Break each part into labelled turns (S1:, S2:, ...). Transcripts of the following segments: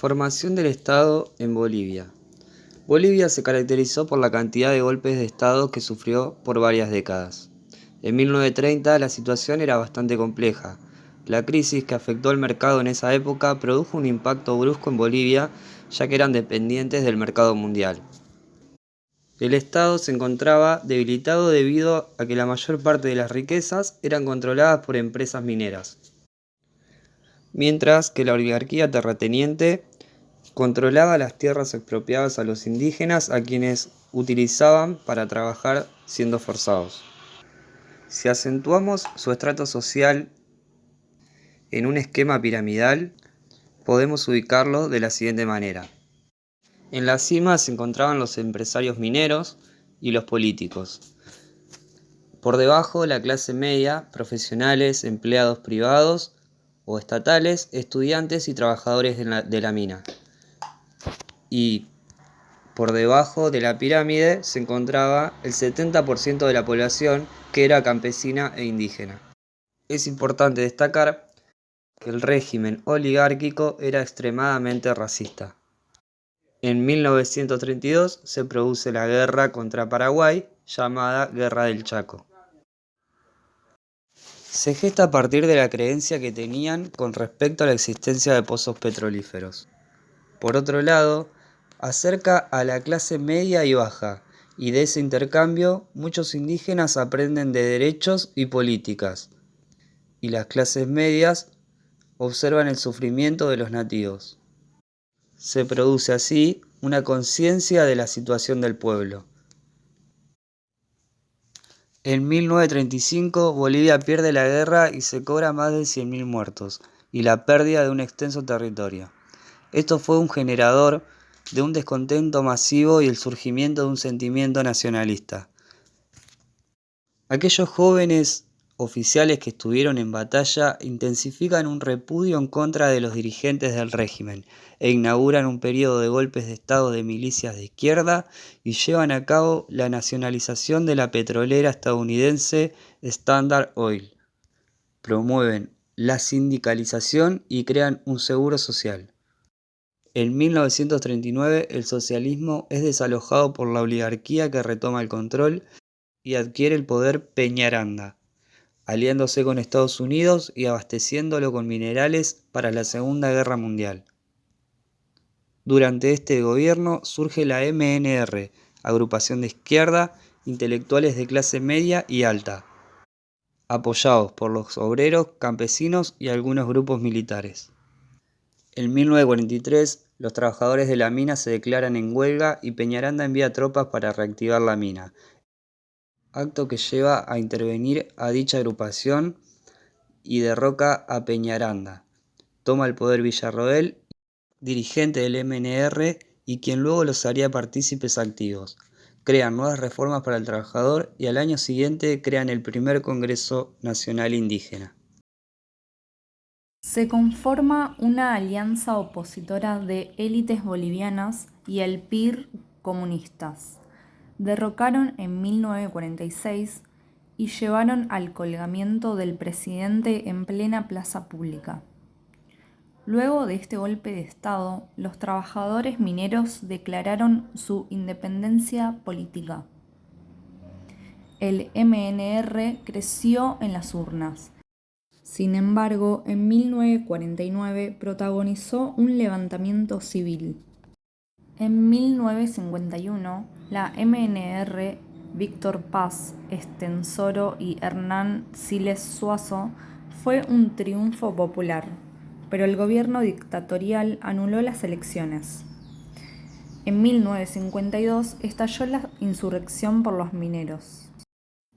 S1: Formación del Estado en Bolivia. Bolivia se caracterizó por la cantidad de golpes de Estado que sufrió por varias décadas. En 1930 la situación era bastante compleja. La crisis que afectó al mercado en esa época produjo un impacto brusco en Bolivia, ya que eran dependientes del mercado mundial. El Estado se encontraba debilitado debido a que la mayor parte de las riquezas eran controladas por empresas mineras, mientras que la oligarquía terrateniente controlaba las tierras expropiadas a los indígenas, a quienes utilizaban para trabajar siendo forzados. Si acentuamos su estrato social en un esquema piramidal, podemos ubicarlo de la siguiente manera. En la cima se encontraban los empresarios mineros y los políticos. Por debajo, la clase media, profesionales, empleados privados o estatales, estudiantes y trabajadores de la mina. Y por debajo de la pirámide se encontraba el 70% de la población, que era campesina e indígena. Es importante destacar que el régimen oligárquico era extremadamente racista. En 1932 se produce la guerra contra Paraguay, llamada Guerra del Chaco. Se gesta a partir de la creencia que tenían con respecto a la existencia de pozos petrolíferos. Por otro lado, acerca a la clase media y baja, y de ese intercambio muchos indígenas aprenden de derechos y políticas, y las clases medias observan el sufrimiento de los nativos. Se produce así una conciencia de la situación del pueblo. En 1935 Bolivia pierde la guerra y se cobra más de 100.000 muertos y la pérdida de un extenso territorio. Esto fue un generador de un descontento masivo y el surgimiento de un sentimiento nacionalista. Aquellos jóvenes oficiales que estuvieron en batalla intensifican un repudio en contra de los dirigentes del régimen e inauguran un periodo de golpes de estado de milicias de izquierda y llevan a cabo la nacionalización de la petrolera estadounidense Standard Oil. Promueven la sindicalización y crean un seguro social. En 1939 el socialismo es desalojado por la oligarquía, que retoma el control y adquiere el poder Peñaranda, aliándose con Estados Unidos y abasteciéndolo con minerales para la Segunda Guerra Mundial. Durante este gobierno surge la MNR, agrupación de izquierda, intelectuales de clase media y alta, apoyados por los obreros, campesinos y algunos grupos militares. En 1943, los trabajadores de la mina se declaran en huelga y Peñaranda envía tropas para reactivar la mina, acto que lleva a intervenir a dicha agrupación y derroca a Peñaranda. Toma el poder Villarroel, dirigente del MNR y quien luego los haría partícipes activos. Crean nuevas reformas para el trabajador y al año siguiente crean el primer Congreso Nacional Indígena.
S2: Se conforma una alianza opositora de élites bolivianas y el PIR comunistas. Derrocaron en 1946 y llevaron al colgamiento del presidente en plena plaza pública. Luego de este golpe de Estado, los trabajadores mineros declararon su independencia política. El MNR creció en las urnas. Sin embargo, en 1949 protagonizó un levantamiento civil. En 1951, la MNR, Víctor Paz Estensoro y Hernán Siles Suazo, fue un triunfo popular, pero el gobierno dictatorial anuló las elecciones. En 1952 estalló la insurrección por los mineros.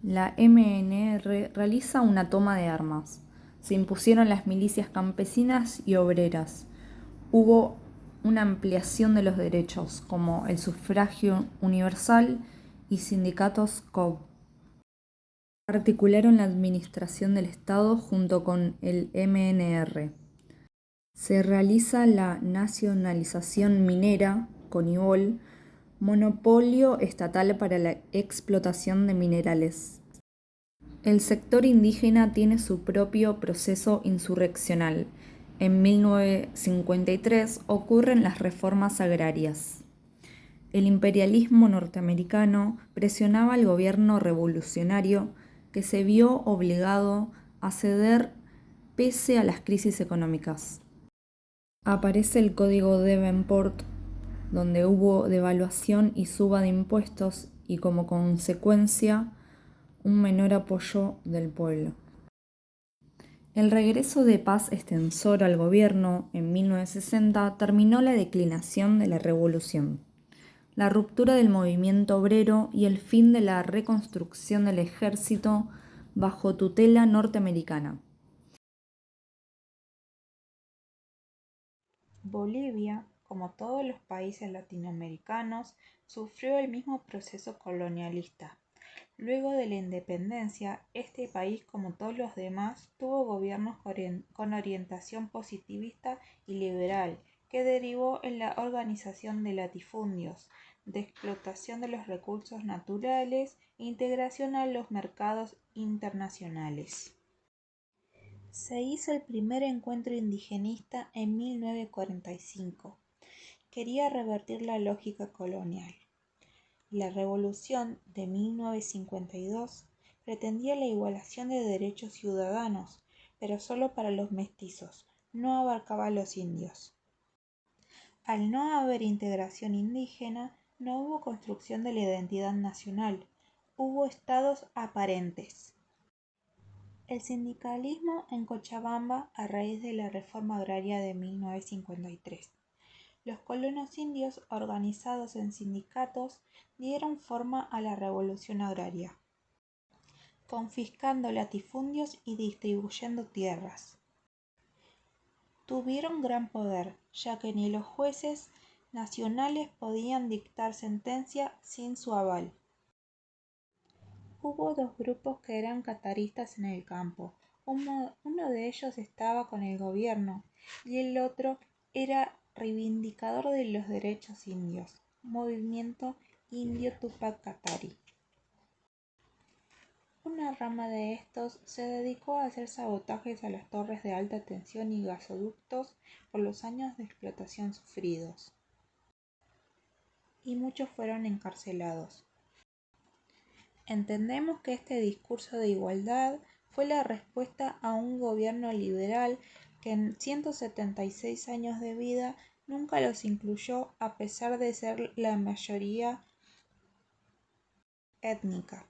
S2: La MNR realiza una toma de armas. Se impusieron las milicias campesinas y obreras. Hubo una ampliación de los derechos, como el sufragio universal y sindicatos COB. Articularon la administración del Estado junto con el MNR. Se realiza la nacionalización minera, CONIBOL, monopolio estatal para la explotación de minerales. El sector indígena tiene su propio proceso insurreccional En 1953 ocurren las reformas agrarias. El imperialismo norteamericano presionaba al gobierno revolucionario, que se vio obligado a ceder pese a las crisis económicas. Aparece el Código Davenport, donde hubo devaluación y suba de impuestos y como consecuencia un menor apoyo del pueblo. El regreso de Paz Estenssoro al gobierno en 1960 terminó la declinación de la revolución, la ruptura del movimiento obrero y el fin de la reconstrucción del ejército bajo tutela norteamericana.
S3: Bolivia, como todos los países latinoamericanos, sufrió el mismo proceso colonialista. Luego de la independencia, este país, como todos los demás, tuvo gobiernos con orientación positivista y liberal, que derivó en la organización de latifundios, de explotación de los recursos naturales e integración a los mercados internacionales. Se hizo el primer encuentro indigenista en 1945. Quería revertir la lógica colonial. La Revolución de 1952 pretendía la igualación de derechos ciudadanos, pero solo para los mestizos, no abarcaba a los indios. Al no haber integración indígena, no hubo construcción de la identidad nacional, hubo estados aparentes. El sindicalismo en Cochabamba a raíz de la reforma agraria de 1953. Los colonos indios, organizados en sindicatos, dieron forma a la revolución agraria, confiscando latifundios y distribuyendo tierras. Tuvieron gran poder, ya que ni los jueces nacionales podían dictar sentencia sin su aval. Hubo dos grupos que eran cataristas en el campo. Uno de ellos estaba con el gobierno y el otro era reivindicador de los derechos indios, Movimiento Indio Tupac Katari. Una rama de estos se dedicó a hacer sabotajes a las torres de alta tensión y gasoductos por los años de explotación sufridos, y muchos fueron encarcelados. Entendemos que este discurso de igualdad fue la respuesta a un gobierno liberal que en 176 años de vida nunca los incluyó a pesar de ser la mayoría étnica.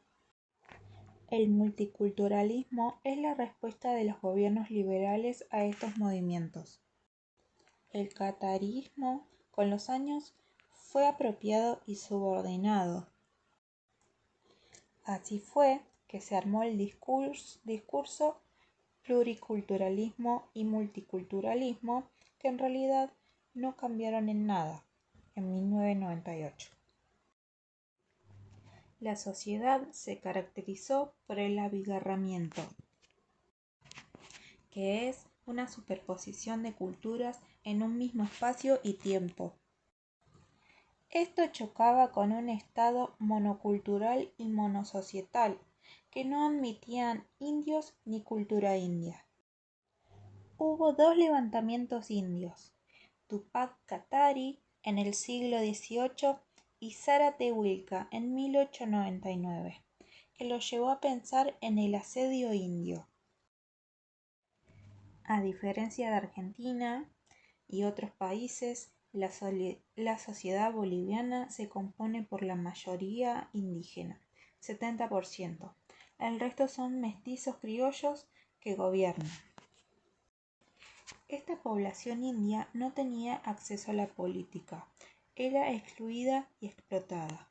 S3: El multiculturalismo es la respuesta de los gobiernos liberales a estos movimientos. El catarismo con los años fue apropiado y subordinado. Así fue que se armó el discurso pluriculturalismo y multiculturalismo, que en realidad no cambiaron en nada en 1998. La sociedad se caracterizó por el abigarramiento, que es una superposición de culturas en un mismo espacio y tiempo. Esto chocaba con un estado monocultural y monosocietal, que no admitían indios ni cultura india. Hubo dos levantamientos indios, Tupac Katari en el siglo XVIII y Zárate-Huilca en 1899, que lo llevó a pensar en el asedio indio. A diferencia de Argentina y otros países, la sociedad boliviana se compone por la mayoría indígena, 70%. El resto son mestizos criollos que gobiernan. Esta población india no tenía acceso a la política, era excluida y explotada.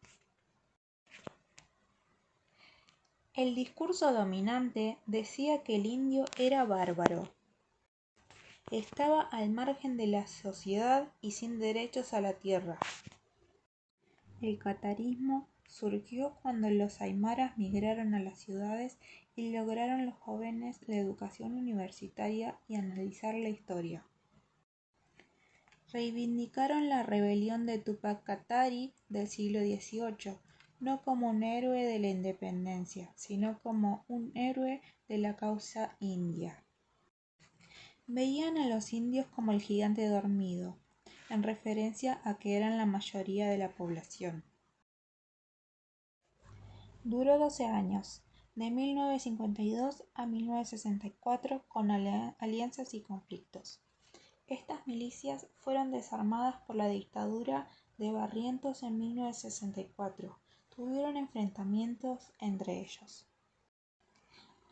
S3: El discurso dominante decía que el indio era bárbaro, estaba al margen de la sociedad y sin derechos a la tierra. El catarismo surgió cuando los aymaras migraron a las ciudades y lograron los jóvenes la educación universitaria y analizar la historia. Reivindicaron la rebelión de Tupac Katari del siglo XVIII, no como un héroe de la independencia, sino como un héroe de la causa india. Veían a los indios como el gigante dormido, en referencia a que eran la mayoría de la población. Duró 12 años, de 1952 a 1964, con alianzas y conflictos. Estas milicias fueron desarmadas por la dictadura de Barrientos en 1964. Tuvieron enfrentamientos entre ellos.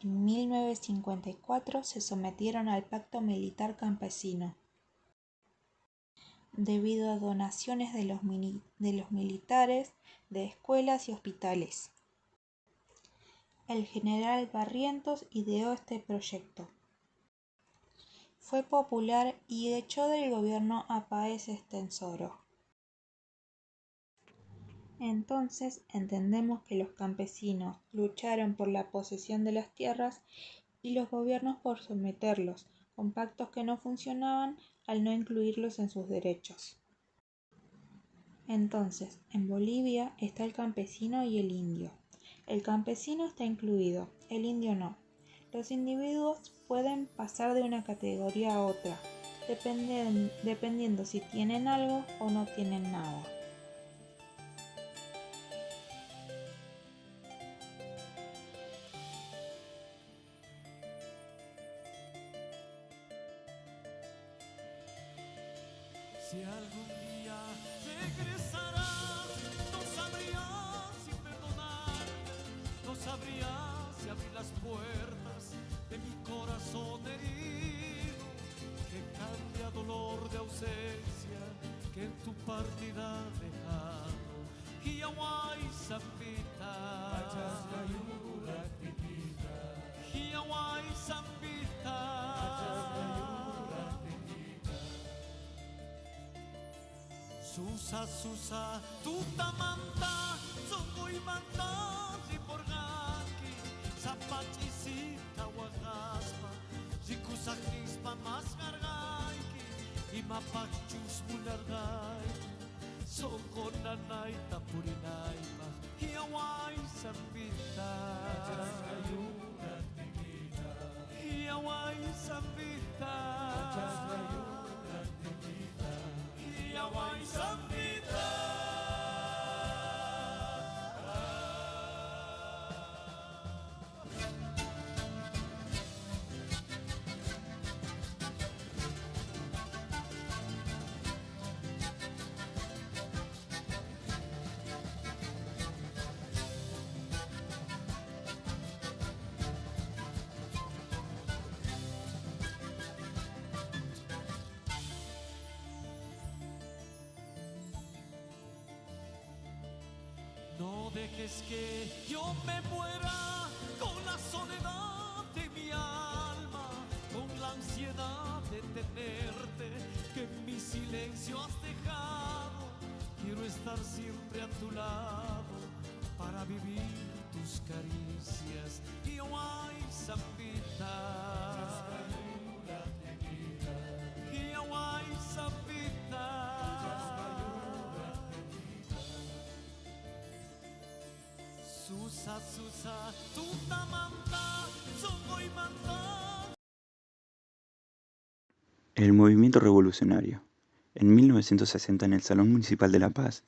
S3: En 1954 se sometieron al Pacto Militar Campesino, debido a donaciones de los militares de escuelas y hospitales. El general Barrientos ideó este proyecto. Fue popular y echó del gobierno a Páez Estenssoro. Entonces entendemos que los campesinos lucharon por la posesión de las tierras y los gobiernos por someterlos, con pactos que no funcionaban al no incluirlos en sus derechos. Entonces, en Bolivia está el campesino y el indio. El campesino está incluido, el indio no. Los individuos pueden pasar de una categoría a otra, dependiendo si tienen algo o no tienen nada.
S4: Si algún día regresarás, no sabrías si perdonar, no sabrías si abrir las puertas de mi corazón herido, que cambia dolor de ausencia que en tu partida dejado. Hiawai Zambita, Hiawai Zambita. Susa, tutamanta, songoy manta, ziporgaki, zapachisita wagaspa, zikusakispa mas gargaiki, imapachus mulargai, songonanay tapurinaypa, hiawai Zambita, hiawai Zambita. Hiawai Zambita. No dejes que yo me muera con la soledad de mi alma, con la ansiedad de tenerte, que en mi silencio has dejado. Quiero estar siempre a tu lado para vivir tus caricias. Hiawai Zambita, Hiawai Zambita. Susa, tutamanta, songoy manta.
S5: El movimiento revolucionario. En 1960, en el Salón Municipal de La Paz,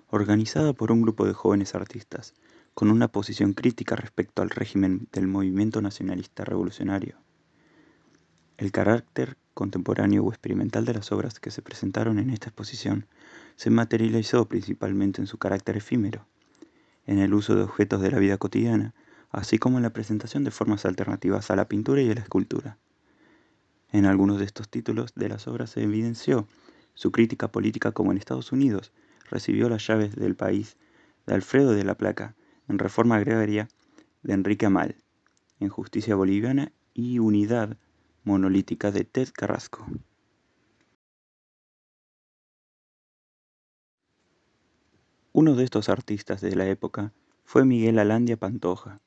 S5: organizada por un grupo de jóvenes artistas, con una posición crítica respecto al régimen del movimiento nacionalista revolucionario. El carácter contemporáneo o experimental de las obras que se presentaron en esta exposición se materializó principalmente en su carácter efímero, en el uso de objetos de la vida cotidiana, así como en la presentación de formas alternativas a la pintura y a la escultura. En algunos de estos títulos de las obras se evidenció su crítica política, como en Estados Unidos recibió las llaves del país de Alfredo de la Placa, en Reforma Agraria de Enrique Amal, en Justicia Boliviana y Unidad Monolítica de Ted Carrasco. Uno de estos artistas de la época fue Miguel Alandia Pantoja,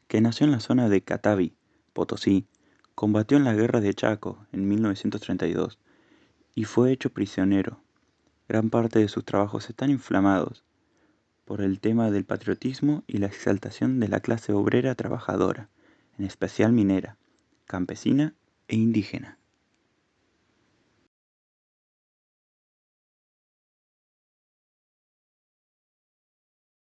S5: que nació en la zona de Catavi, Potosí, combatió en la Guerra de Chaco en 1932 y fue hecho prisionero. Gran parte de sus trabajos están inflamados por el tema del patriotismo y la exaltación de la clase obrera trabajadora, en especial minera, campesina e indígena.